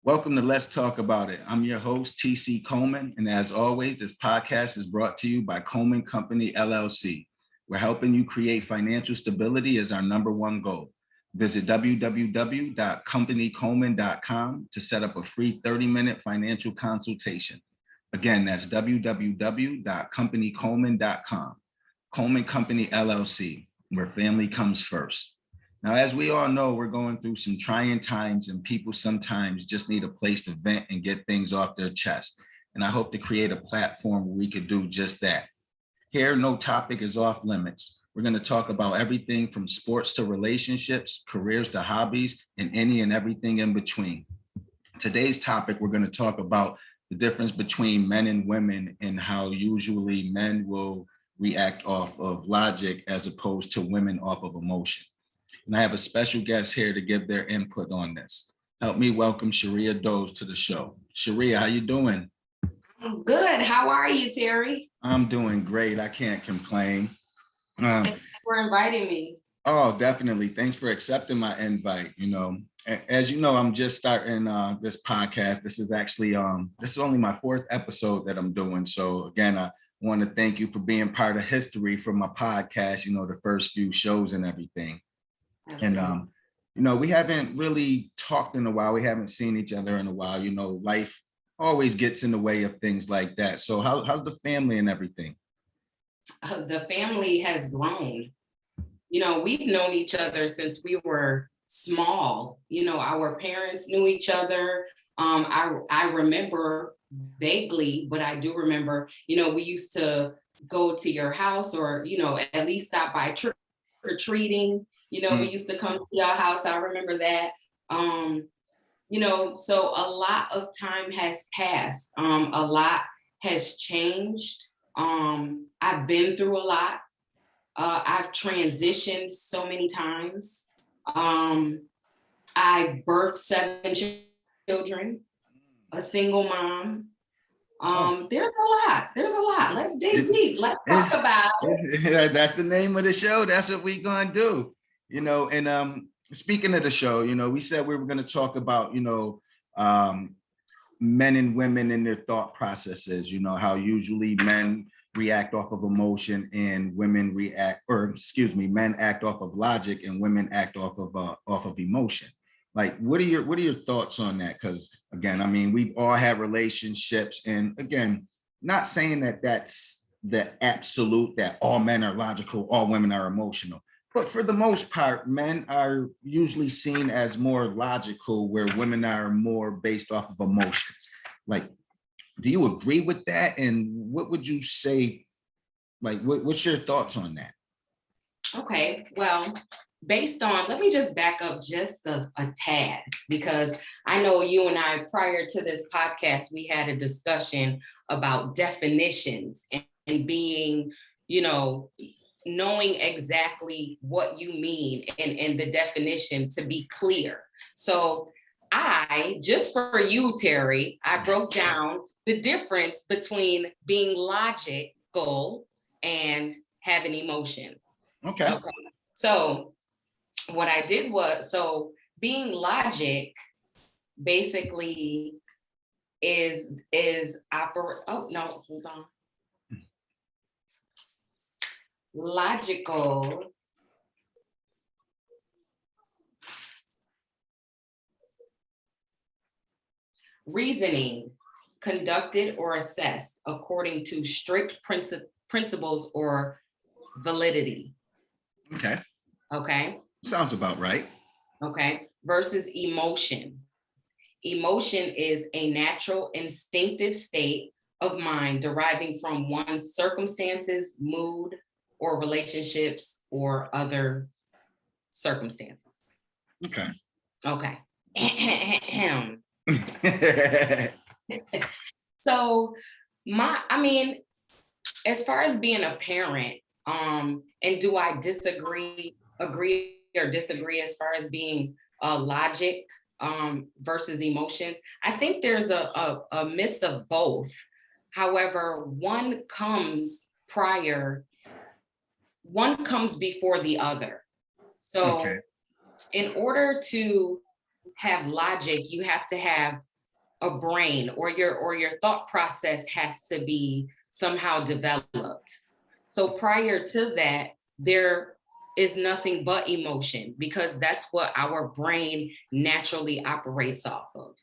Welcome to Let's Talk About It. I'm your host, TC Coleman, and as always, this podcast is brought to you by Coleman Company, LLC. We're helping you create financial stability as our number one goal. Visit www.companycoleman.com to set up a free 30-minute financial consultation. Again, that's www.companycoleman.com. Coleman Company, LLC, where family comes first. Now, as we all know, we're going through some trying times and people sometimes just need a place to vent and get things off their chest. And I hope to create a platform where we could do just that. Here, no topic is off limits. We're going to talk about everything from sports to relationships, careers to hobbies, and any and everything in between. Today's topic, we're going to talk about the difference between men and women and how usually men will react off of logic as opposed to women off of emotion. And I have a special guest here to give their input on this. Help me welcome Sharia Doles to the show. Sharia, how you doing? I'm good. How are you, Terry? I'm doing great. I can't complain. Thanks for inviting me. Oh, definitely. Thanks for accepting my invite. As you know, I'm just starting this podcast. This is actually this is only my fourth episode that I'm doing. So again, I want to thank you for being part of history for my podcast. The first few shows and everything. Absolutely. And we haven't really talked in a while. We haven't seen each other in a while. Life always gets in the way of things like that. So how's the family and everything? The family has grown. We've known each other since we were small. Our parents knew each other. I remember vaguely, but I do remember, we used to go to your house or, at least stop by trick or treating. We used to come to your house. I remember that. So a lot of time has passed. A lot has changed. I've been through a lot. I've transitioned so many times. I birthed 7 children, a single mom. There's a lot. Let's dig deep. Let's talk about it. That's the name of the show. That's what we're going to do. And speaking of the show, we said we were going to talk about, men and women and their thought processes, how usually men react off of emotion and women men act off of logic and women act off of emotion. Like, what are your thoughts on that? Because again, we've all had relationships, and again, not saying that that's the absolute, that all men are logical, all women are emotional. But for the most part, men are usually seen as more logical, where women are more based off of emotions. Like, do you agree with that? And what would you say, like, what's your thoughts on that? Okay, well, let me just back up just a tad, because I know you and I, prior to this podcast, we had a discussion about definitions and being, knowing exactly what you mean and the definition to be clear. So just for you, Terry, I broke down the difference between being logical and having emotion. Okay. So what I did was, being logic basically is logical reasoning conducted or assessed according to strict principles or validity. Okay. Sounds about right. Okay. Versus emotion. Emotion is a natural, instinctive state of mind deriving from one's circumstances, mood, or relationships, or other circumstances. Okay. So as far as being a parent, and do I agree or disagree as far as being logic versus emotions? I think there's a mix of both. However, one comes before the other. So in order to have logic, you have to have a brain, or your thought process has to be somehow developed. So prior to that, there is nothing but emotion, because that's what our brain naturally operates off of.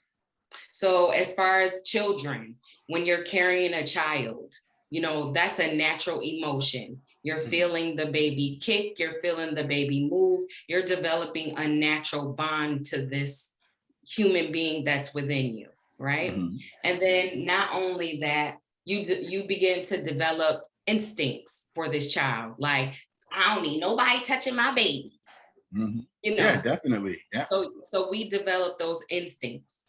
So as far as children, when you're carrying a child, that's a natural emotion. You're feeling the baby kick, you're feeling the baby move, you're developing a natural bond to this human being that's within you, right? Mhm. And then not only that, you begin to develop instincts for this child, like, I don't need nobody touching my baby, Mhm. you Yeah, know. definitely. Yeah. So we develop those instincts.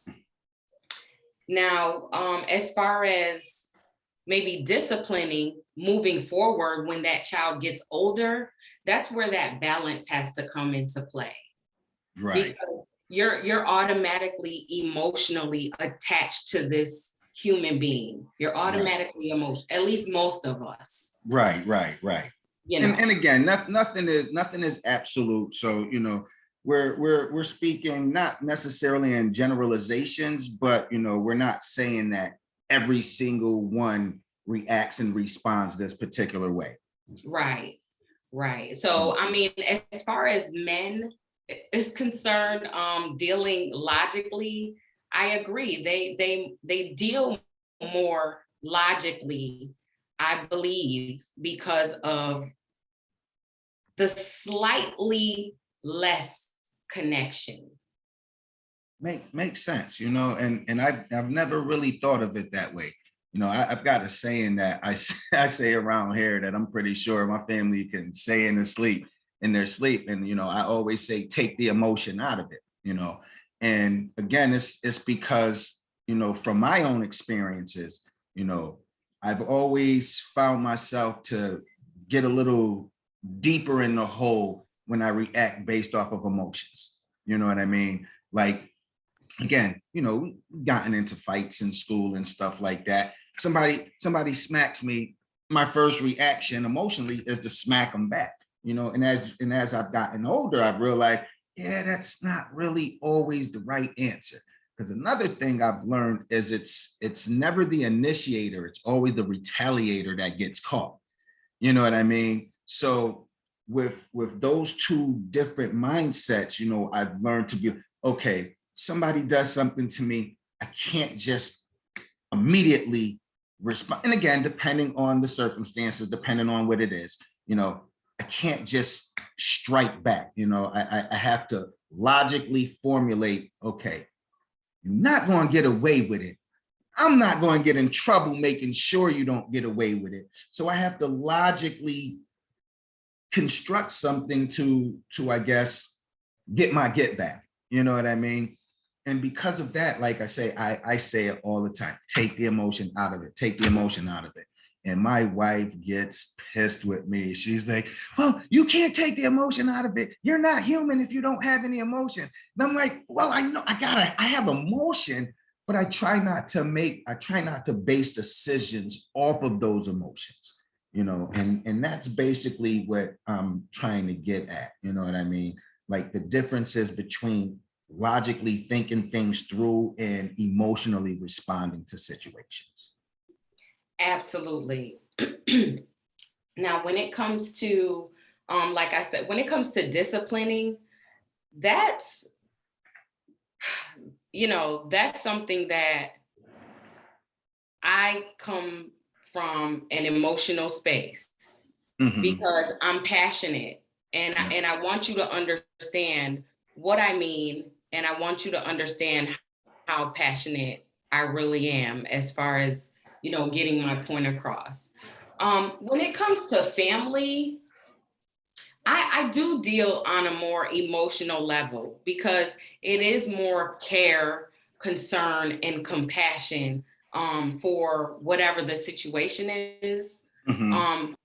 Now, as far as maybe disciplining moving forward when that child gets older, that's where that balance has to come into play, Right. because you're automatically emotionally attached to this human being. You're Right. automatically emotional, at least most of us, Right. Right. Right. you And know. again, nothing is absolute. So, we're speaking not necessarily in generalizations, but we're not saying that every single one reacts and responds this particular way. Right, right. So I mean, as far as men is concerned, dealing logically, I agree. They deal more logically, I believe, because of the slightly less connection. Makes sense, and I've never really thought of it that way. I've got a saying that I say around here that I'm pretty sure my family can say in their sleep, and I always say take the emotion out of it. And again, it's because from my own experiences, you know I've always found myself to get a little deeper in the hole when I react based off of emotions. You know what I mean? Like, again, gotten into fights in school and stuff like that. Somebody smacks me. My first reaction emotionally is to smack them back. And as I've gotten older, I've realized, yeah, that's not really always the right answer. Because another thing I've learned is it's never the initiator, it's always the retaliator that gets caught. You know what I mean? So with those two different mindsets, I've learned to be okay. Somebody does something to me, I can't just immediately respond. And again, depending on the circumstances, depending on what it is, I can't just strike back. I have to logically formulate. Okay, you're not going to get away with it. I'm not going to get in trouble making sure you don't get away with it. So I have to logically construct something to I guess get my get back. You know what I mean? And because of that, like I say it all the time, take the emotion out of it, take the emotion out of it. And my wife gets pissed with me. She's like, well, you can't take the emotion out of it. You're not human if you don't have any emotion. And I'm like, well, I know I have emotion, but I try not to base decisions off of those emotions. And that's basically what I'm trying to get at. You know what I mean? Like the differences between logically thinking things through and emotionally responding to situations. Absolutely. Now, when it comes to, like I said, when it comes to disciplining, that's, that's something that I come from an emotional space, Mhm. because I'm passionate, and Yeah. I want you to understand what I mean, and I want you to understand how passionate I really am as far as, getting my point across. When it comes to family, I do deal on a more emotional level, because it is more care, concern, and compassion, for whatever the situation is. Mhm. Um,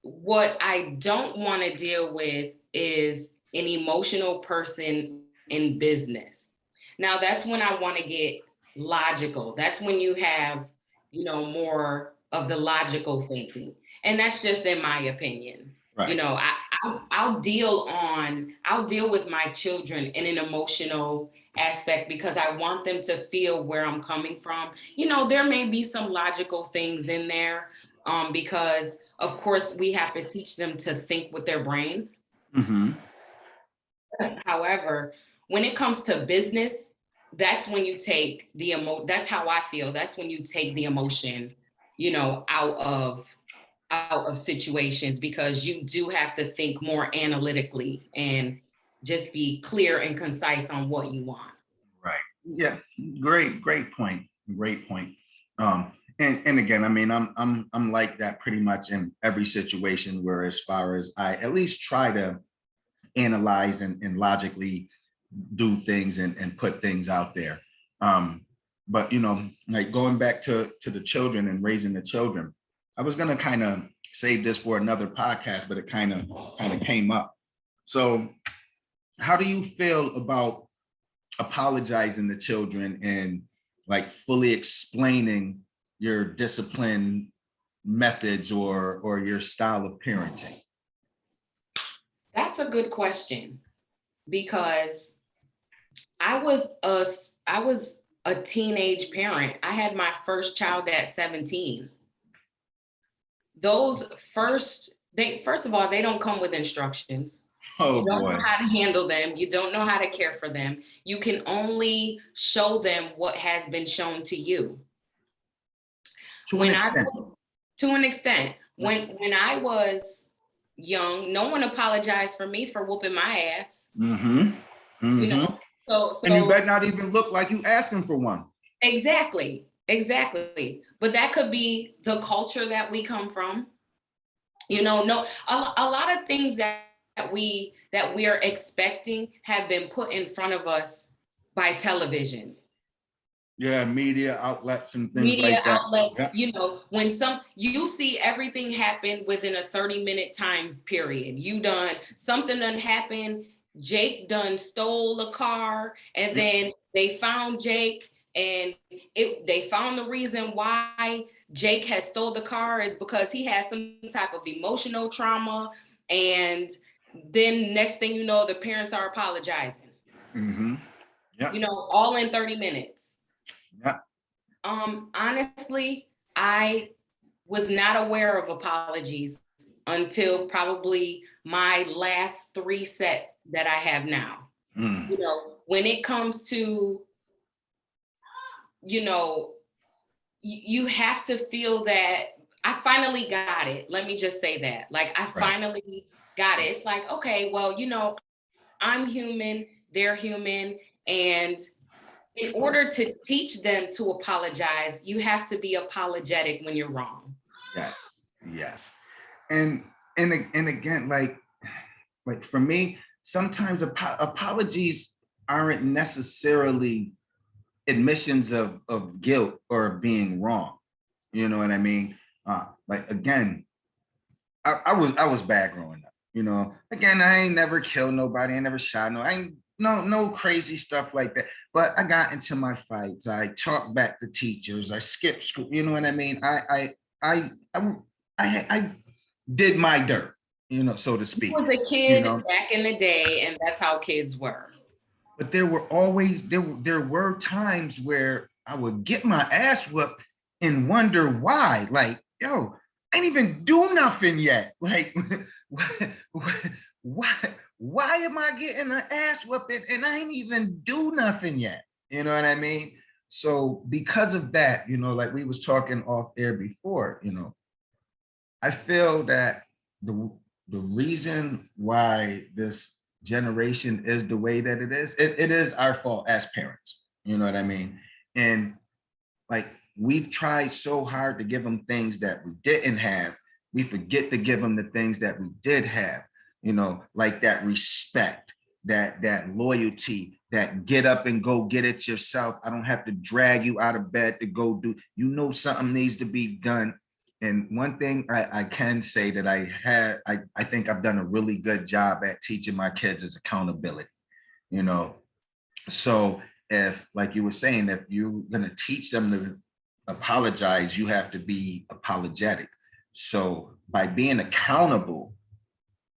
what I don't want to deal with is an emotional person in business. Now, that's when I want to get logical. That's when you have, more of the logical thinking. And that's just in my opinion. You Right. know, I, I'll deal with my children in an emotional aspect because I want them to feel where I'm coming from. You know, there may be some logical things in there because, of course, we have to teach them to think with their brain. Mm-hmm. However, when it comes to business, that's when you take that's how I feel. That's when you take the emotion, you know, out of situations because you do have to think more analytically and just be clear and concise on what you want. Right. Yeah. Great point. Great point. And again, I mean, I'm like that pretty much in every situation where, as far as I at least try to analyze and logically do things and put things out there. But you know, like going back to the children and raising the children, I was gonna kind of save this for another podcast, but it kind of came up. So, how do you feel about apologizing to children and like fully explaining your discipline methods or your style of parenting? That's a good question because I was a teenage parent. I had my first child at 17. Those first of all, they don't come with instructions. Oh You don't know boy. how to handle them. You don't know how to care for them. You can only show them what has been shown to you. To an extent. To an extent, when I was young, no one apologized for me for whooping my ass. Mm-hmm. You Mm-hmm. know, And you better not even look like you asking for one. exactly. But that could be the culture that we come from. You know, no, a lot of things that we are expecting have been put in front of us by television. Yeah, media outlets and things Media like that. outlets, Yeah. you know, when you see everything happen within a 30-minute time period. Something done happened, Jake done stole a car, and then they found Jake, and they found the reason why Jake has stole the car is because he has some type of emotional trauma, and then next thing you know, the parents are apologizing. Mm-hmm. Yeah. You know, all in 30 minutes. Yeah. Honestly, I was not aware of apologies until probably my last 3 set that I have now. Mm. You know, when it comes to, you know, you have to feel that I finally got it. Let me just say that. Like, I Right. finally got it. It's like, okay, well, you know, I'm human, they're human, and in order to teach them to apologize, you have to be apologetic when you're wrong. Yes. Yes. And and again, like for me, sometimes apologies aren't necessarily admissions of guilt or being wrong. You know what I mean? Like again, I was bad growing up. You know, again, I ain't never killed nobody. I never shot no. I ain't no crazy stuff like that. But I got into my fights. I talked back to teachers. I skipped school. You know what I mean? I I I did my dirt. You know, so to I speak. was a You kid know, back in the day, and that's how kids were. but there were times where I would get my ass whooped and wonder why. Like, yo, I ain't even do nothing yet. Like, why why am I getting an ass whooping and I ain't even do nothing yet? You know what I mean? So because of that, you know, like we was talking off air before, you know, I feel that the the reason why this generation is the way that it is our fault as parents. You know what I mean? And like we've tried so hard to give them things that we didn't have. We forget to give them the things that we did have, you know, like that respect, that loyalty, that get up and go get it yourself. I don't have to drag you out of bed to go do, you know, something needs to be done. And one thing I can say that I think I've done a really good job at teaching my kids is accountability, you know. So if, like you were saying, if you're going to teach them to apologize, you have to be apologetic. So by being accountable,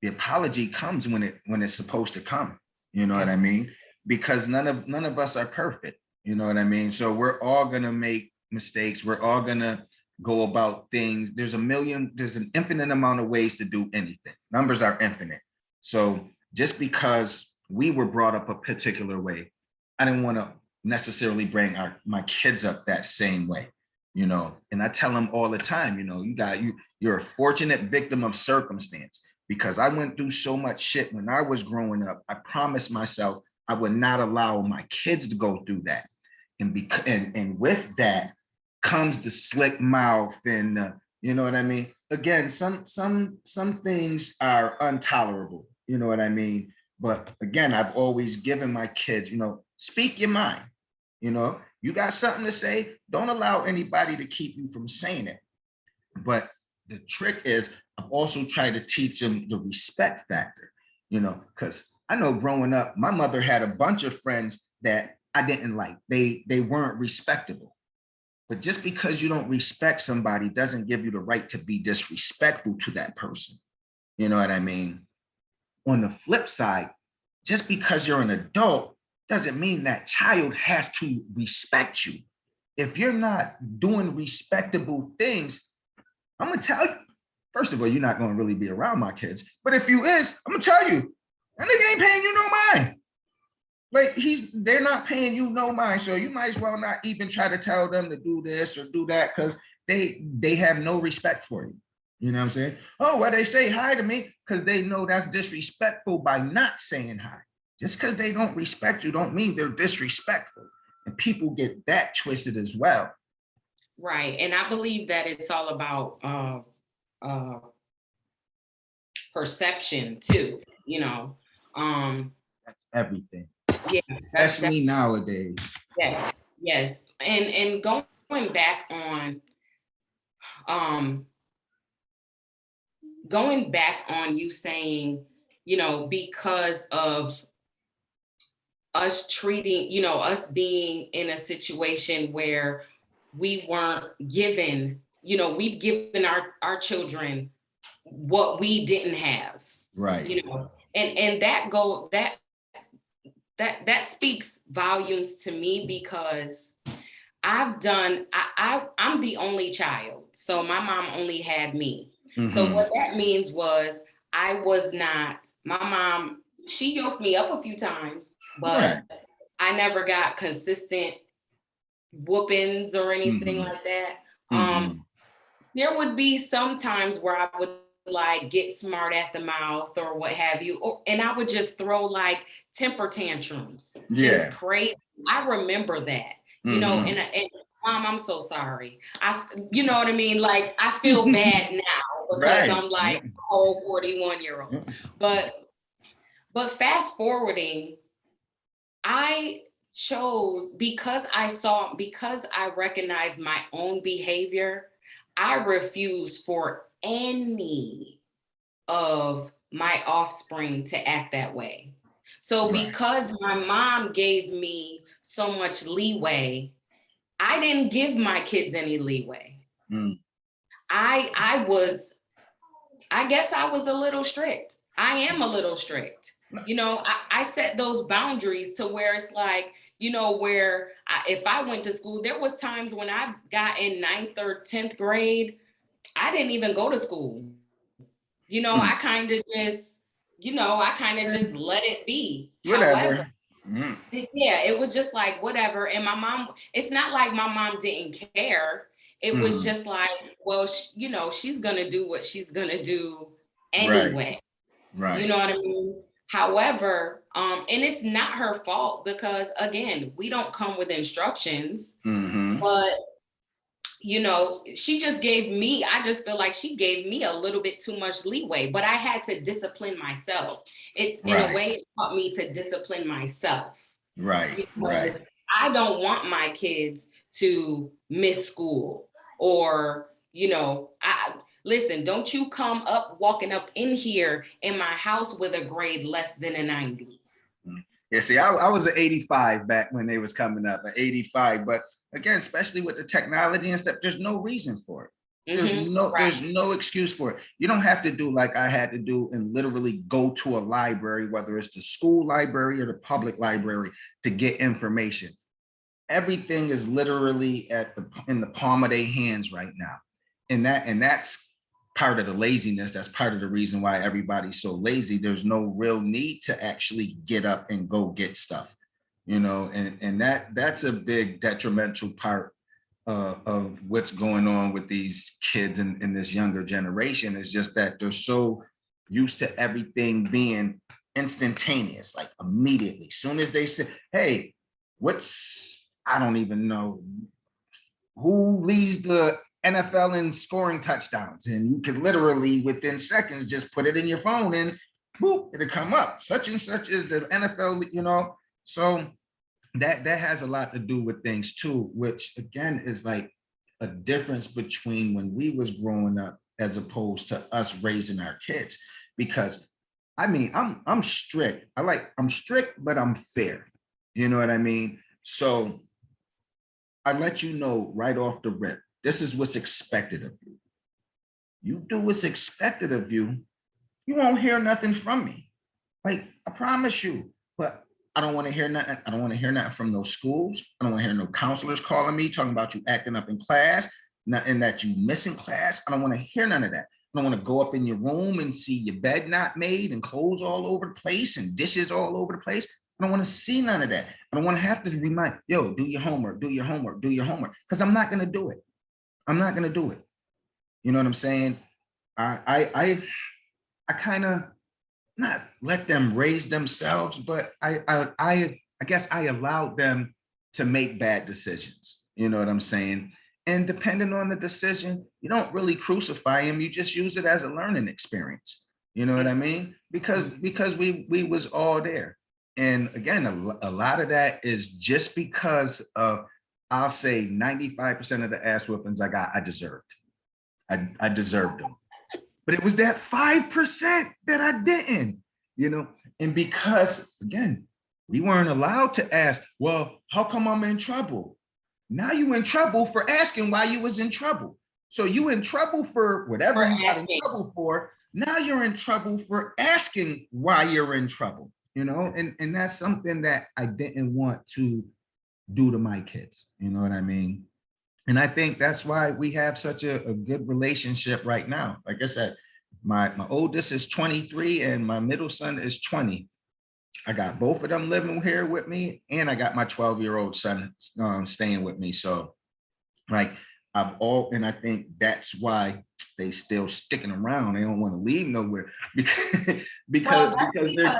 the apology comes when it's supposed to come. You know what I mean? because none of us are perfect. You know what I mean? So we're all gonna make mistakes. We're all gonna go about things. There's an infinite amount of ways to do anything. Numbers are infinite. So just because we were brought up a particular way, I didn't want to necessarily bring my kids up that same way, you know. And I tell them all the time, you know, you're a fortunate victim of circumstance, because I went through so much shit when I was growing up. I promised myself I would not allow my kids to go through that. And with that comes the slick mouth and you know what I mean? Again, some things are intolerable, you know what I mean? But again, I've always given my kids, you know, speak your mind. You know, you got something to say, don't allow anybody to keep you from saying it. But the trick is, I've also tried to teach them the respect factor, you know, because I know growing up, my mother had a bunch of friends that I didn't like. They weren't respectable. But just because you don't respect somebody doesn't give you the right to be disrespectful to that person. You know what I mean? On the flip side, just because you're an adult doesn't mean that child has to respect you. If you're not doing respectable things, I'm gonna tell you, first of all, you're not gonna really be around my kids. But if you is, I'm gonna tell you, that nigga ain't paying you no mind. Like they're not paying you no mind. So you might as well not even try to tell them to do this or do that, because they have no respect for you. You know what I'm saying? Oh, well, they say hi to me because they know that's disrespectful by not saying hi. Just because they don't respect you don't mean they're disrespectful. And people get that twisted as well. Right. And I believe that it's all about perception too, you know. That's everything. Yeah, Especially nowadays. Yes, yes. And going back on you saying, you know, because of us treating, you know, us being in a situation where we weren't given, you know, we've given our children what we didn't have. Right. You know, and that speaks volumes to me, because I'm the only child. So my mom only had me. Mm-hmm. So what that means was my mom, she yoked me up a few times, but right. I never got consistent whoopings or anything like that. There would be some times where I would like get smart at the mouth or what have you, and I would just throw like temper tantrums, just crazy. I remember that, you know, and Mom, I'm so sorry. You know what I mean? Like, I feel bad now because right. I'm like, oh, 41-year-old. But fast forwarding, I chose, because I recognized my own behavior, I refused for any of my offspring to act that way. So because my mom gave me so much leeway, I didn't give my kids any leeway. I guess I was a little strict. I am a little strict. You know, I set those boundaries to where it's like, you know, where if I went to school, there was times when I got in 9th or 10th grade, I didn't even go to school. You know, I kind of just, just let it be. Whatever. However, yeah, it was just like, whatever. And my mom, it's not like my mom didn't care. It was just like, well, she's going to do what she's going to do anyway. Right. You know what I mean? However, and it's not her fault, because again, we don't come with instructions, but you know, she just gave me, I just feel like she gave me a little bit too much leeway, but I had to discipline myself. It's in a way, it taught me to discipline myself. Right. I don't want my kids to miss school, or, you know, listen, don't you come up walking up in here in my house with a grade less than a 90. Yeah, see, I was an 85 back when they was coming up, an 85. But again, especially with the technology and stuff, there's no reason for it. There's no excuse for it. You don't have to do like I had to do and literally go to a library, whether it's the school library or the public library, to get information. Everything is literally in the palm of their hands right now. And that's part of the laziness. That's part of the reason why everybody's so lazy. There's no real need to actually get up and go get stuff, and that's a big detrimental part of what's going on with these kids in this younger generation. Is just that they're so used to everything being instantaneous, like immediately. Soon as they say, hey, I don't even know who leads the NFL in scoring touchdowns. And you could literally within seconds just put it in your phone and boop, it'll come up. Such and such is the NFL, So that has a lot to do with things too, which again is like a difference between when we was growing up as opposed to us raising our kids. Because I mean, I'm strict. I'm strict, but I'm fair. You know what I mean? So I let you know right off the rip, this is what's expected of you. You do what's expected of you, you won't hear nothing from me. Like, I promise you. But I don't want to hear nothing. I don't want to hear nothing from those schools. I don't want to hear no counselors calling me, talking about you acting up in class, and that you missing class. I don't want to hear none of that. I don't want to go up in your room and see your bed not made and clothes all over the place and dishes all over the place. I don't want to see none of that. I don't want to have to remind, yo, do your homework, do your homework, do your homework. Because I'm not going to do it. I'm not going to do it. You know what I'm saying? I kind of not let them raise themselves, but I guess I allowed them to make bad decisions. You know what I'm saying? And depending on the decision, you don't really crucify them. You just use it as a learning experience. You know what I mean? Because we was all there. And again, a lot of that is just because of, I'll say 95% of the ass whoopings I got, I deserved. I deserved them. But it was that 5% that I didn't, and because, again, we weren't allowed to ask, well, how come I'm in trouble? Now you in trouble for asking why you was in trouble. So you in trouble for whatever you got in trouble for. Now you're in trouble for asking why you're in trouble, and that's something that I didn't want to do to my kids. You know what I mean? And I think that's why we have such a good relationship right now. Like I said, my oldest is 23 and my middle son is 20. I got both of them living here with me, and I got my 12-year-old son staying with me. So, like, and I think that's why they still sticking around. They don't want to leave nowhere because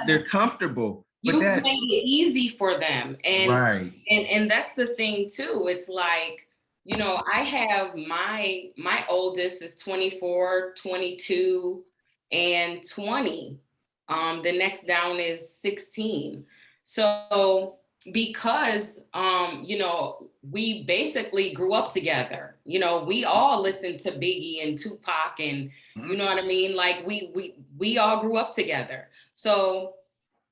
they're comfortable. You made it easy for them, and right. And that's the thing too. It's like, I have my oldest is 24, 22, and 20. The next down is 16. So because we basically grew up together. We all listened to Biggie and Tupac, and you know what I mean? Like we all grew up together. So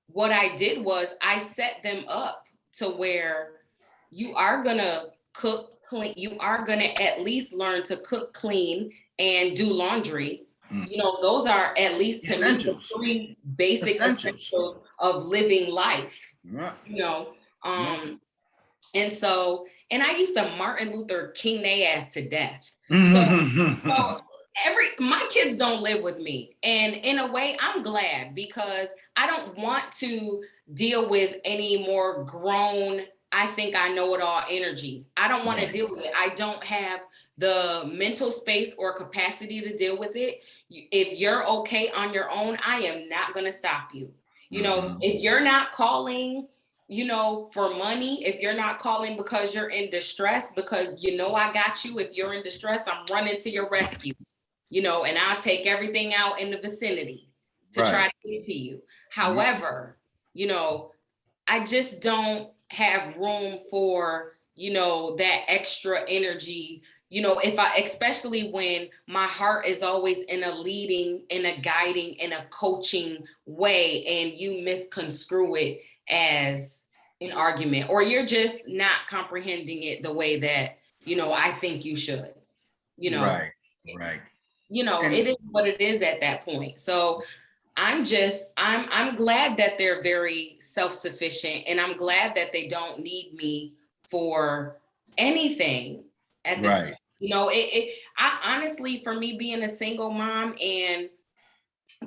what I did was I set them up to where you are gonna cook, clean, you are gonna at least learn to cook, clean, and do laundry. Those are at least to me the 3 basic essentials of living life. And so, and I used to Martin Luther King they ass to death. So my kids don't live with me. And in a way, I'm glad, because I don't want to deal with any more grown, I think I know it all energy. I don't want to deal with it. I don't have the mental space or capacity to deal with it. If you're okay on your own, I am not going to stop you. If you're not calling, for money, if you're not calling because you're in distress, because I got you. If you're in distress, I'm running to your rescue. And I'll take everything out in the vicinity to try to get to you. However, I just don't have room for, that extra energy, especially when my heart is always in a leading, in a guiding, in a coaching way, and you misconstrue it as an argument, or you're just not comprehending it the way that, I think you should, Right. Right. It And is what it is at that point. So I'm glad that they're very self-sufficient, and I'm glad that they don't need me for anything at this point. right. I honestly, for me being a single mom and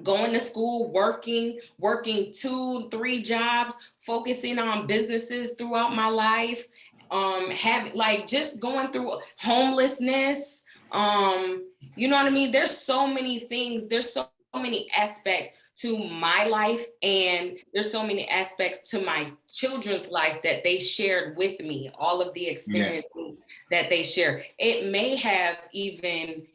going to school, working 2, 3 jobs, focusing on businesses throughout my life, having like just going through homelessness. You know what I mean? There's so many things, there's so many aspects to my life, and there's so many aspects to my children's life that they shared with me, all of the Yeah. experiences that they share. It may have even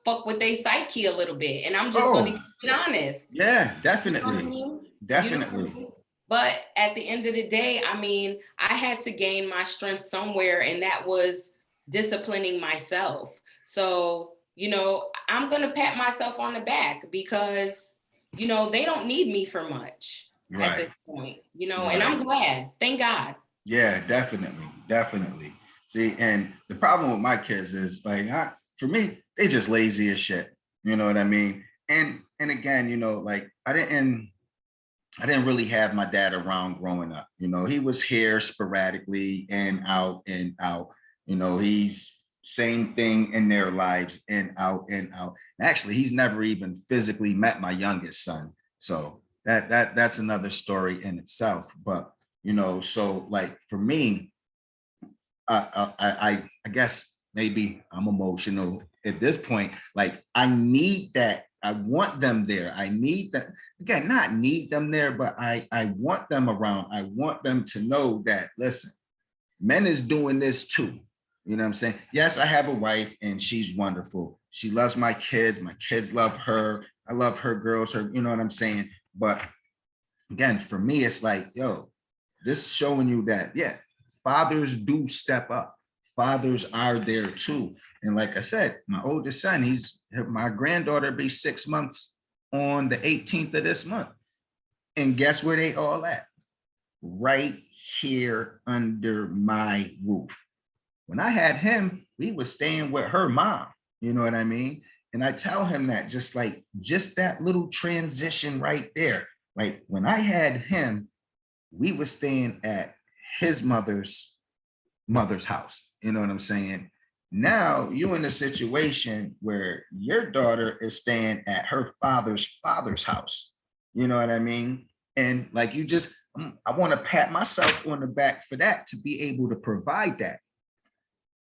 fuck with their psyche a little bit. And I'm just going to Oh, keep it honest. yeah, You know what I definitely. mean? You know what I Definitely. mean? But at the end of the day, I mean, I had to gain my strength somewhere, and that was disciplining myself. So, I'm going to pat myself on the back because, they don't need me for much at Right. this point, and Right. I'm glad. Thank God. Yeah, definitely. Definitely. See, and the problem with my kids is like, for me, they just lazy as shit. You know what I mean? And again, like I didn't really have my dad around growing up. He was here sporadically and out and out. He's same thing in their lives, in, out, and out. Actually, he's never even physically met my youngest son. So that's another story in itself. But so like for me, I guess maybe I'm emotional at this point. Like I need that. I want them there. I need that. Again, not need them there, but I want them around. I want them to know that, listen, men is doing this too. You know what I'm saying? Yes, I have a wife and she's wonderful. She loves my kids. My kids love her. I love her girls, you know what I'm saying? But again, for me, it's like, yo, this showing you that, yeah, fathers do step up. Fathers are there too. And like I said, my oldest son, my granddaughter be 6 months on the 18th of this month. And guess where they all at? Right here under my roof. When I had him, we was staying with her mom. You know what I mean? And I tell him that just that little transition right there. Like when I had him, we were staying at his mother's house. You know what I'm saying? Now you in a situation where your daughter is staying at her father's house. You know what I mean? And like I want to pat myself on the back for that, to be able to provide that.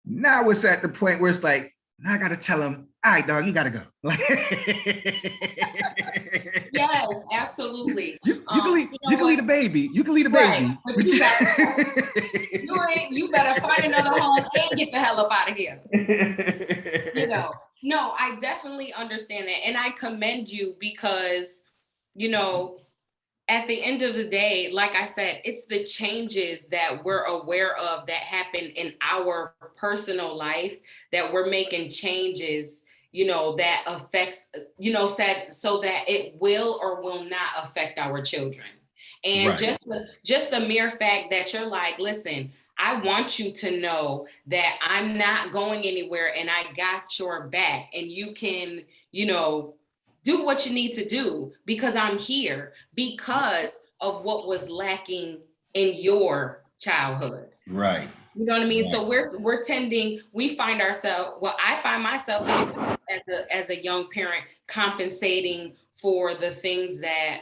Now it's at the point where it's like, I gotta tell him, all right, dog, you gotta go. Yes, absolutely. You can leave the baby. You can leave the Right, baby. but you better find another home and get the hell up out of here. No, I definitely understand that, and I commend you because at the end of the day, like I said, it's the changes that we're aware of that happen in our personal life, that we're making changes, that affects, said so that it will or will not affect our children. And Right. just the mere fact that you're like, listen, I want you to know that I'm not going anywhere and I got your back, and you can, do what you need to do because I'm here because of what was lacking in your childhood. Right. You know what I mean? Right. So we find ourselves, well, I find myself as a young parent compensating for the things that,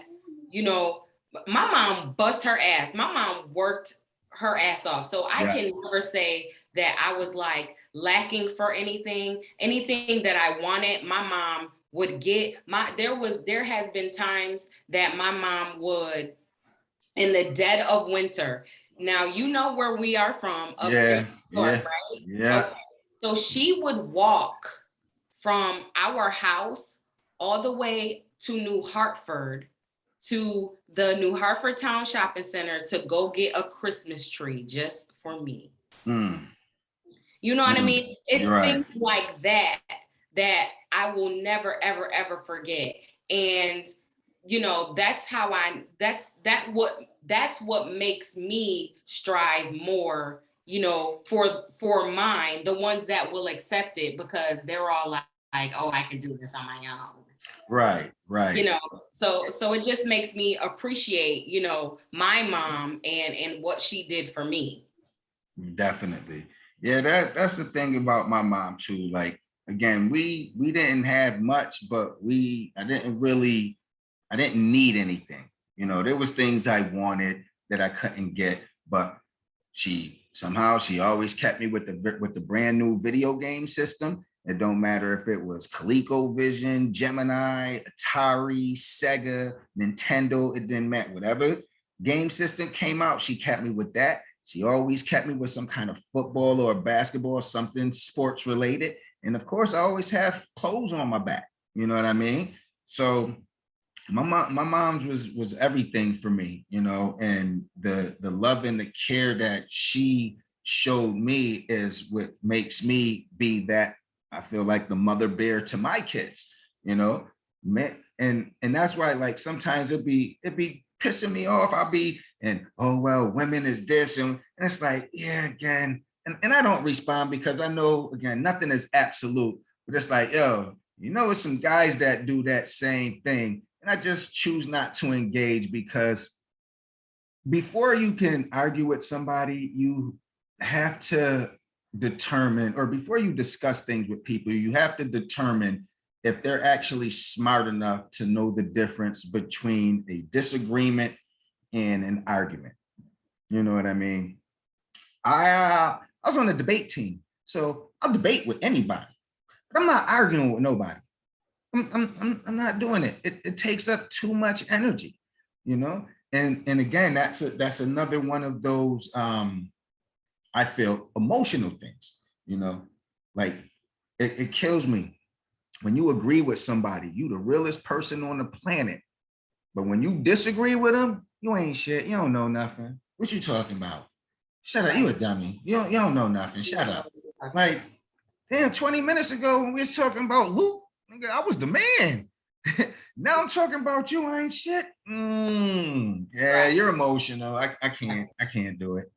my mom bust her ass. My mom worked her ass off. So I Yeah. can never say that I was like lacking for anything that I wanted. My mom would get there has been times that my mom would, in the dead of winter. Now, where we are from, Yeah. upstate New York, Yeah. right? Yeah. Okay. So she would walk from our house all the way to New Hartford, to the New Hartford Town Shopping Center, to go get a Christmas tree just for me. Mm. You know what I Mm. meit's You're right. things like that I will never, ever, ever forget. And that's what makes me strive more, for mine, the ones that will accept it, because they're all like, oh, I can do this on my own. Right, right. So it just makes me appreciate, my mom and what she did for me. Definitely. Yeah, that's the thing about my mom too. Like again, we didn't have much, but I didn't need anything. There was things I wanted that I couldn't get, but she always kept me with the brand new video game system. It don't matter if it was ColecoVision, Gemini, Atari, Sega, Nintendo, it didn't matter. Whatever game system came out, she kept me with that. She always kept me with some kind of football or basketball or something sports related. And of course, I always have clothes on my back. You know what I mean? So my mom's was everything for me, and the love and the care that she showed me is what makes me be that I feel like the mother bear to my kids, and that's why like sometimes it'd be pissing me off. I'll be and oh well, women is this and it's like yeah again, and I don't respond because I know again nothing is absolute, but it's like yo, it's some guys that do that same thing. And I just choose not to engage because before you can argue with somebody, you have to determine, or before you discuss things with people, you have to determine if they're actually smart enough to know the difference between a disagreement and an argument. You know what I mean? I was on the debate team, so I'll debate with anybody, but I'm not arguing with nobody. I'm not doing it. It takes up too much energy, you know. And again, that's another one of those I feel emotional things, like it kills me when you agree with somebody, you the realest person on the planet, but when you disagree with them, you ain't shit. You don't know nothing. What you talking about? Shut up, you a dummy. You don't know nothing. Shut up. Like, damn, 20 minutes ago when we was talking about Luke, nigga, I was the man. Now I'm talking about you ain't shit. Yeah, Right. you're emotional. I can't do it.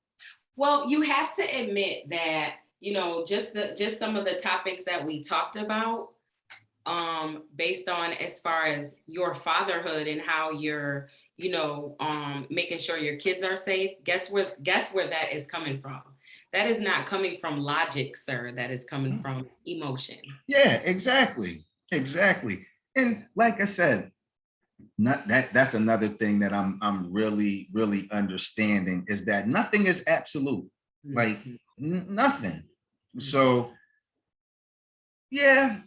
Well, you have to admit that, just some of the topics that we talked about, based on as far as your fatherhood and how you're, making sure your kids are safe. Guess where that is coming from. That is not coming from logic, sir. That is coming from emotion. Yeah, exactly. And like I said, not that's another thing that I'm really really understanding is that nothing is absolute, like nothing. So yeah,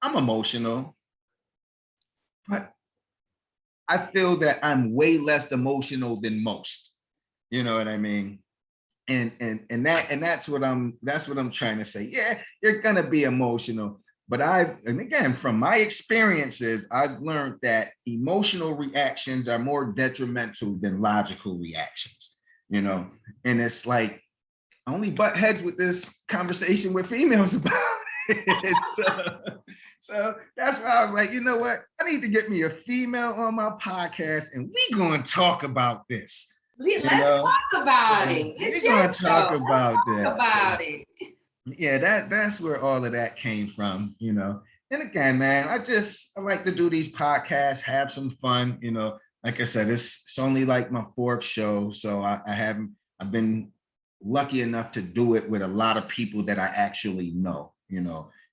I'm emotional, but I feel that I'm way less emotional than most. You know what I mean? And that's what I'm trying to say. Yeah, you're gonna be emotional, but and again from my experiences, I've learned that emotional reactions are more detrimental than logical reactions. You know, and it's like I only butt heads with this conversation with females about it. So that's why I was like, you know what? I need to get me a female on my podcast, and we gonna talk about this. Let's talk about it. It's We're your gonna talk show. about Let's talk this. about it. Yeah, that's where all of that came from, And again, man, I like to do these podcasts, have some fun, Like I said, it's only like my fourth show, so I've been lucky enough to do it with a lot of people that I actually know,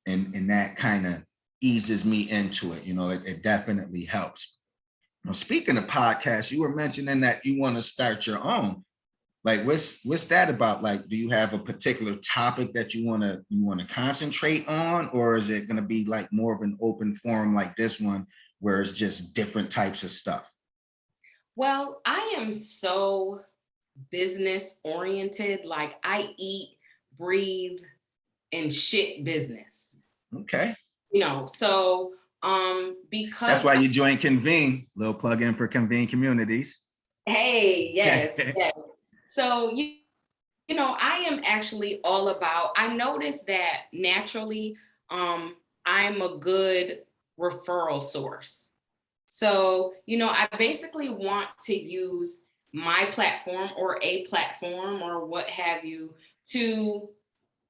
and that kind of eases me into it. It definitely helps. Now, speaking of podcasts, you were mentioning that you want to start your own. Like, what's that about? Like, do you have a particular topic that you want to concentrate on, or is it going to be like more of an open forum like this one, where it's just different types of stuff? Well, I am so business oriented. Like I eat, breathe, and shit business. Okay, So because that's why you joined Convene. Little plug in for Convene Communities. hey, yes, yes. So I am actually all about, I noticed that naturally, I'm a good referral source. So, I basically want to use my platform or a platform or what have you to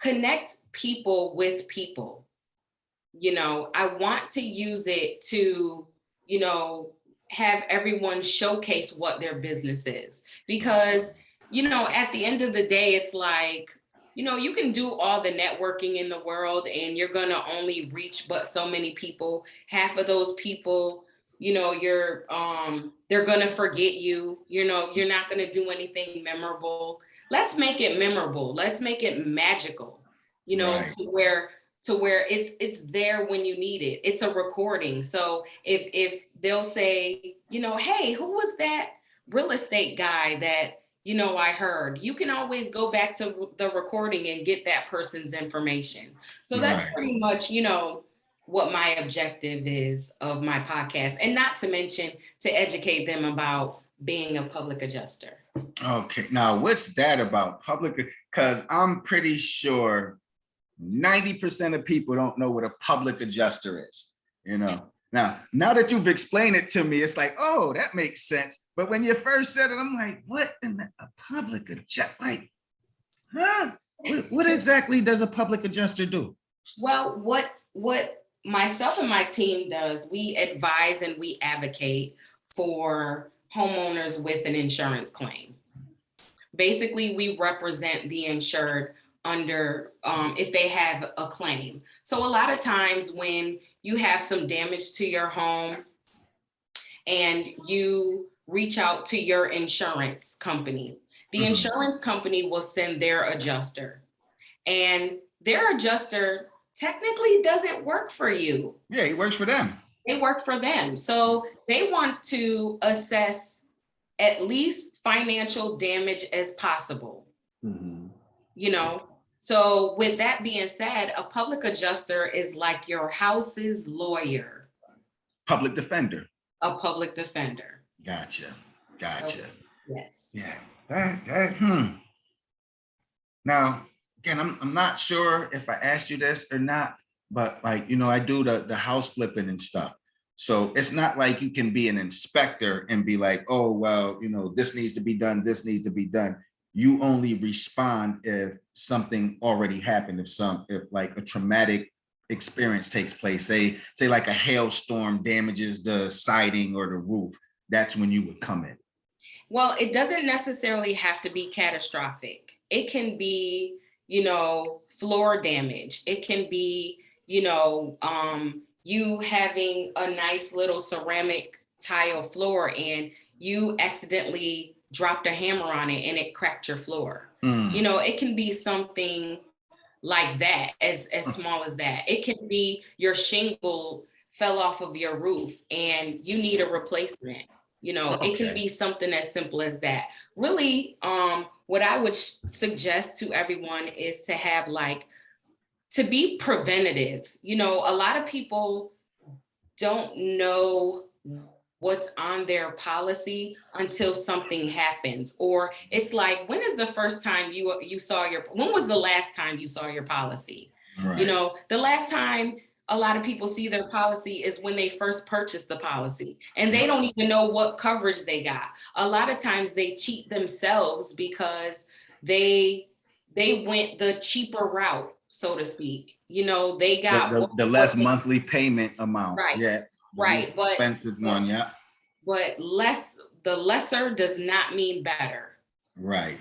connect people with people. I want to use it to, you know, have everyone showcase what their business is. Because, at the end of the day, it's like, you can do all the networking in the world and you're going to only reach but so many people. Half of those people, they're going to forget you. You're not going to do anything memorable. Let's make it memorable. Let's make it magical, Right. to where it's there when you need it. It's a recording. So if they'll say, hey, who was that real estate guy that I heard, you can always go back to the recording and get that person's information. So that's Right. pretty much, what my objective is of my podcast, and not to mention to educate them about being a public adjuster. Okay. Now, what's that about public? Because I'm pretty sure 90% of people don't know what a public adjuster is, Now that you've explained it to me, it's like, oh, that makes sense. But when you first said it, I'm like, what in a public adjuster? Like, huh? What exactly does a public adjuster do? Well, what myself and my team does, we advise and we advocate for homeowners with an insurance claim. Basically, we represent the insured under if they have a claim. So a lot of times when you have some damage to your home and you reach out to your insurance company, the insurance company will send their adjuster, and their adjuster technically doesn't work for you. Yeah, he works for them. They work for them. So they want to assess at least financial damage as possible. So with that being said, a public adjuster is like your house's lawyer. Public defender. A public defender. Gotcha. Okay. Yes. Yeah. Now, again, I'm not sure if I asked you this or not, but I do the house flipping and stuff. So it's not like you can be an inspector and be like, oh, well, this needs to be done, this needs to be done. You only respond if something already happened, if like a traumatic experience takes place, say like a hailstorm damages the siding or the roof, that's when you would come in. Well, it doesn't necessarily have to be catastrophic. It can be, floor damage. It can be, you having a nice little ceramic tile floor and you accidentally dropped a hammer on it and it cracked your floor. It can be something like that, as small as that. It can be your shingle fell off of your roof and you need a replacement. It can be something as simple as that. Really, what I would suggest to everyone is to have to be preventative. A lot of people don't know what's on their policy until something happens. Or it's like, when was the last time you saw your policy? Right. The last time a lot of people see their policy is when they first purchased the policy and they don't even know what coverage they got. A lot of times they cheat themselves because they went the cheaper route, so to speak. They got the less monthly payment amount. Right. Yeah. Right. But expensive one. Yeah. But the lesser does not mean better. Right.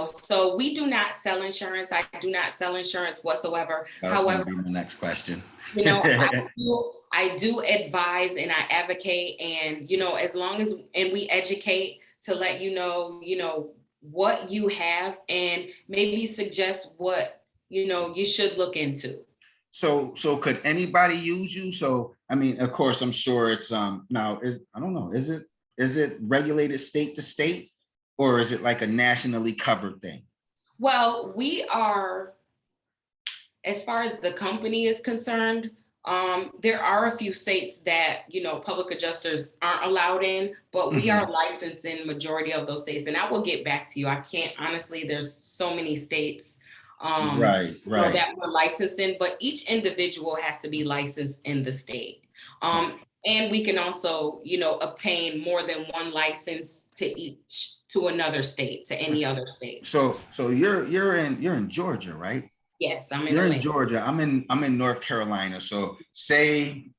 So we do not sell insurance. I do not sell insurance whatsoever. However, be my next question. I do advise and I advocate, and as long as we educate to let what you have and maybe suggest what you should look into. So could anybody use you? So I mean, of course, I'm sure it's now I don't know, is it regulated state to state, or is it like a nationally covered thing? Well, we are, as far as the company is concerned, there are a few states that public adjusters aren't allowed in, but we are licensed in majority of those states. And I will get back to you. I can't honestly. There's so many states right. that we're licensed in, but each individual has to be licensed in the state. And we can also, obtain more than one license to to another state, to any other state. So you're in Georgia, right? Yes, I'm in You're in Atlanta. Georgia. I'm in North Carolina. So say,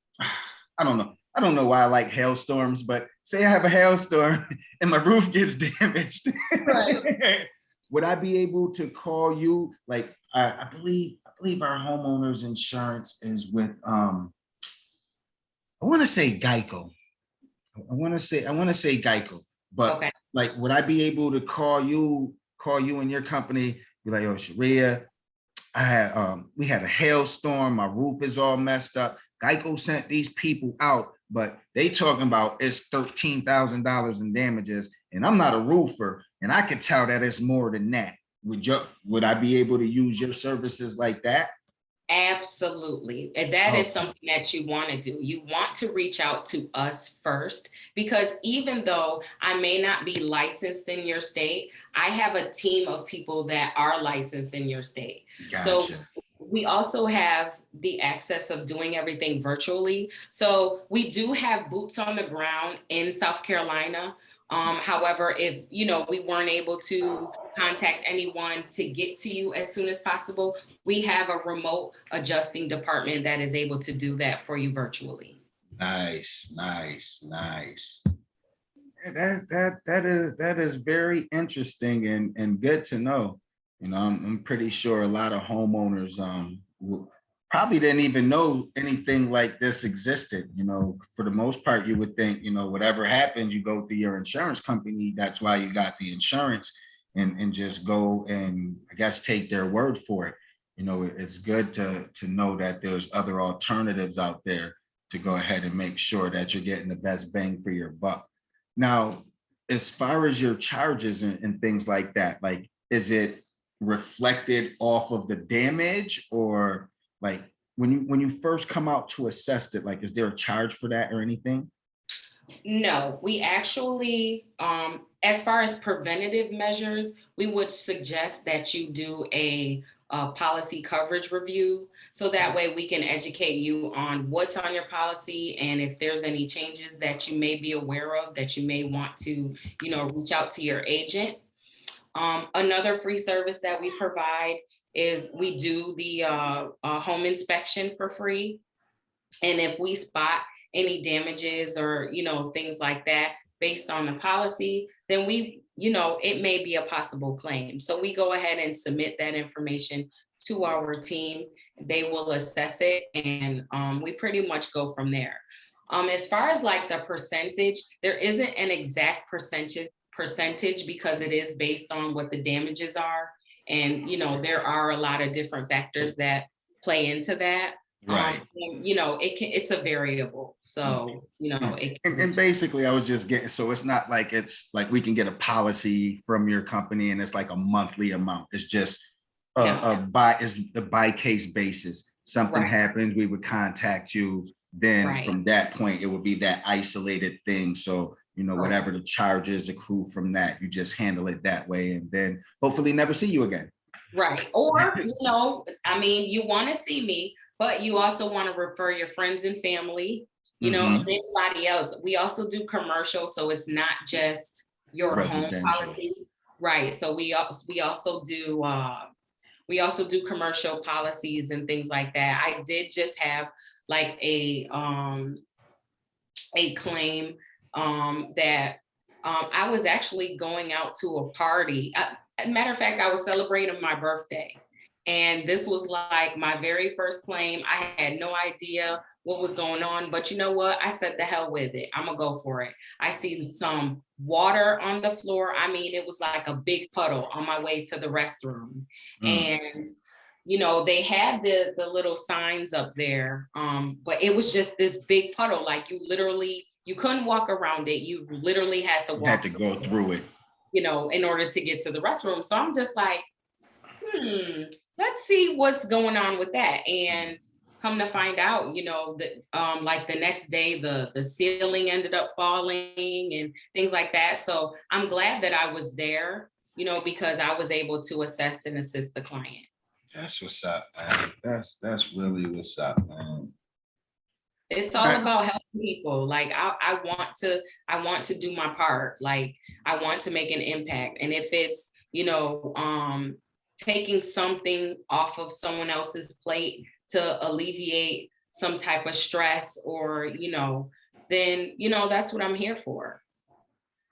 I don't know. I don't know why I like hailstorms, but say I have a hailstorm and my roof gets damaged. Right. Would I be able to call you? Like I believe our homeowners insurance is with I want to say Geico. I want to say Geico, but Okay. like, would I be able to call you and your company, be like, oh, Sharia, we had a hailstorm, my roof is all messed up. Geico sent these people out, but they talking about it's $13,000 in damages, and I'm not a roofer, and I could tell that it's more than that. Would I be able to use your services like that? Absolutely. And that is Okay. something that you want to do. You want to reach out to us first, because even though I may not be licensed in your state, I have a team of people that are licensed in your state. So Gotcha. we also have the access of doing everything virtually. So we do have boots on the ground in South Carolina. However, if we weren't able to contact anyone to get to you as soon as possible, we have a remote adjusting department that is able to do that for you virtually. Nice, nice, nice. That is very interesting and good to know. I'm pretty sure a lot of homeowners probably didn't even know anything like this existed. For the most part, you would think, whatever happens, you go through your insurance company. That's why you got the insurance, and just go and, I guess, take their word for it. It's good to know that there's other alternatives out there to go ahead and make sure that you're getting the best bang for your buck. Now, as far as your charges and things like that, like, is it reflected off of the damage, or like when you first come out to assess it, like, is there a charge for that or anything? No, we actually, as far as preventative measures, we would suggest that you do a policy coverage review. So that way we can educate you on what's on your policy, and if there's any changes that you may be aware of that you may want to, reach out to your agent. Another free service that we provide is we do the home inspection for free. And if we spot any damages or, things like that based on the policy, then it may be a possible claim. So we go ahead and submit that information to our team. They will assess it, and we pretty much go from there. As far as like the percentage, there isn't an exact percentage because it is based on what the damages are. And, there are a lot of different factors that play into that. Right. It's a variable. So, it And basically, I was just getting, so it's like we can get a policy from your company and it's like a monthly amount. It's just a by case basis. Something right, happens, we would contact you. Then right, from that point, it would be that isolated thing. So, correct. whatever the charges accrue from that, you just handle it that way, and then hopefully never see you again. Right. Or, you want to see me, but you also want to refer your friends and family, and Mhm. anybody else. We also do commercial, so it's not just your home Residential. policy. Right. So we also do commercial policies and things like that. I did just have like a claim that I was actually going out to a party. Matter of fact, I was celebrating my birthday. And this was like my very first claim. I had no idea what was going on, but you know what? I said, the hell with it. I'm gonna go for it. I see some water on the floor. I mean, it was like a big puddle on my way to the restroom. Mm. And they had the little signs up there, but it was just this big puddle. Like you couldn't walk around it. You literally had to You had walk, to go through it. in order to get to the restroom. So I'm just like, let's see what's going on with that. And come to find out, that like the next day, the ceiling ended up falling and things like that. So I'm glad that I was there, because I was able to assess and assist the client. That's what's up, man. That's really what's up, man. It's all about helping people. Like I want to do my part. Like I want to make an impact. And if it's, taking something off of someone else's plate to alleviate some type of stress or, then, that's what I'm here for.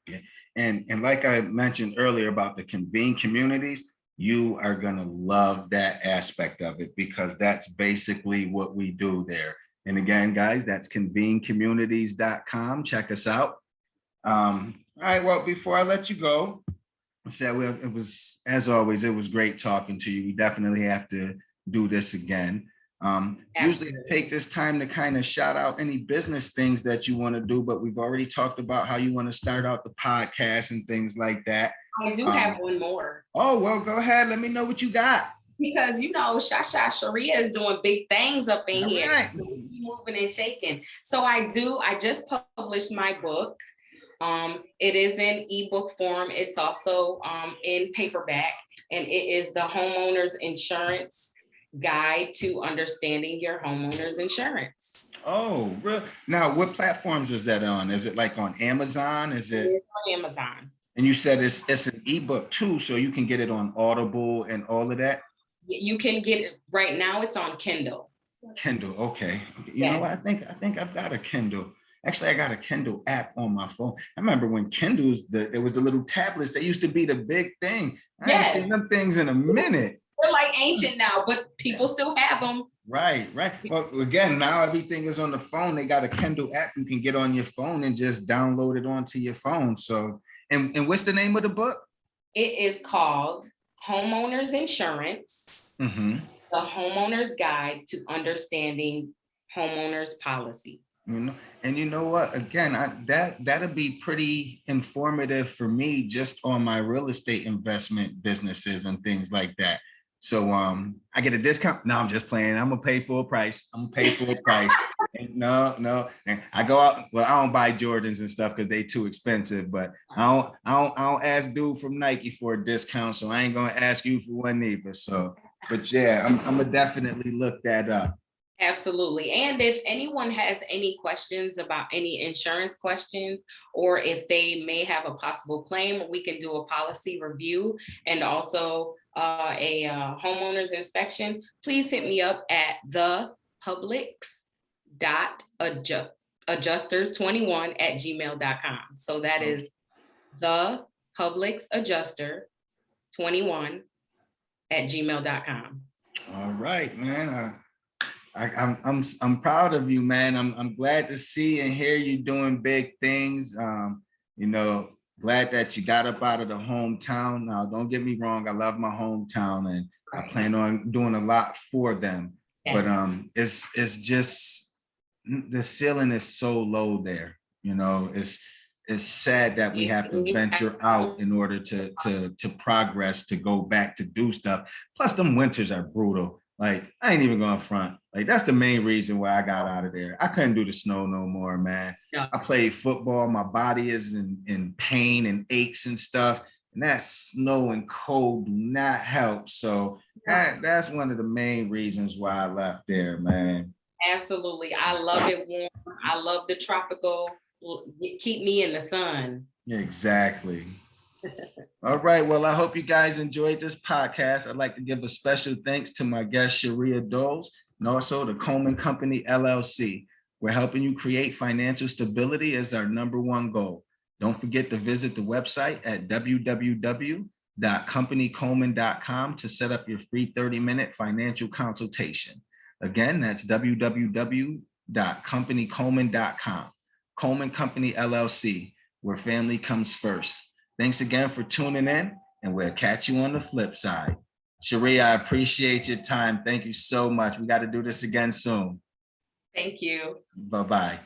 Yeah. And like I mentioned earlier about the convene communities, you are going to love that aspect of it because that's basically what we do there. And again, guys, that's convenecommunities.com. Check us out. All right. Well, before I let you go, I said, well, it was, as always, it was great talking to you. We definitely have to do this again. Usually I take this time to kind of shout out any business things that you want to do, but we've already talked about how you want to start out the podcast and things like that. I do have one more. Oh, well, go ahead. Let me know what you got. Because, Sharia is doing big things up in here. Right. She's moving and shaking. So I just published my book. It is in ebook form. It's also in paperback, and it is the Homeowner's Insurance Guide to Understanding Your Homeowner's Insurance. Oh, really? Now, what platforms is that on? Is it like on Amazon? It's on Amazon. And you said it's an ebook too, so you can get it on Audible and all of that? You can get it right now. It's on Kindle. Kindle, okay. You know what? I think I've got a Kindle. Actually, I got a Kindle app on my phone. I remember when Kindles, it was the little tablets. They used to be the big thing. I ain't seen them things in a minute. They're like ancient now, but people still have them. Right. Well, again, now everything is on the phone. They got a Kindle app you can get on your phone and just download it onto your phone. So, and what's the name of the book? It is called Homeowners Insurance, the Homeowner's Guide to Understanding Homeowners Policy. And you know what? Again, that'll be pretty informative for me just on my real estate investment businesses and things like that. So I get a discount. No, I'm just playing. I'm gonna pay full price. No. And I go out. Well, I don't buy Jordans and stuff because they too expensive. But I don't ask dude from Nike for a discount. So I ain't gonna ask you for one either. So, but yeah, I'm gonna definitely look that up. Absolutely. And if anyone has any questions about any insurance questions, or if they may have a possible claim, we can do a policy review and also a homeowner's inspection. Please hit me up at thepublix.adjusters21@gmail.com. So that is thepublixadjuster21@gmail.com. All right, man. I'm proud of you, man. I'm glad to see and hear you doing big things. Glad that you got up out of the hometown. Now, don't get me wrong, I love my hometown and I plan on doing a lot for them. Yes. But it's just the ceiling is so low there. It's sad that we have to venture out in order to progress, to go back to do stuff. Plus, them winters are brutal. Like, I ain't even going front. Like, that's the main reason why I got out of there. I couldn't do the snow no more, man. Yeah. I played football. My body is in pain and aches and stuff. And that snow and cold do not help. So that's one of the main reasons why I left there, man. Absolutely. I love it warm. I love the tropical. Keep me in the sun. Exactly. All right. Well, I hope you guys enjoyed this podcast. I'd like to give a special thanks to my guest, Sharia Doles, and also the Coleman Company, LLC. We're helping you create financial stability as our #1 goal. Don't forget to visit the website at www.companycoleman.com to set up your free 30-minute financial consultation. Again, that's www.companycoleman.com. Coleman Company, LLC, where family comes first. Thanks again for tuning in, and we'll catch you on the flip side. Sharia, I appreciate your time. Thank you so much. We got to do this again soon. Thank you. Bye-bye.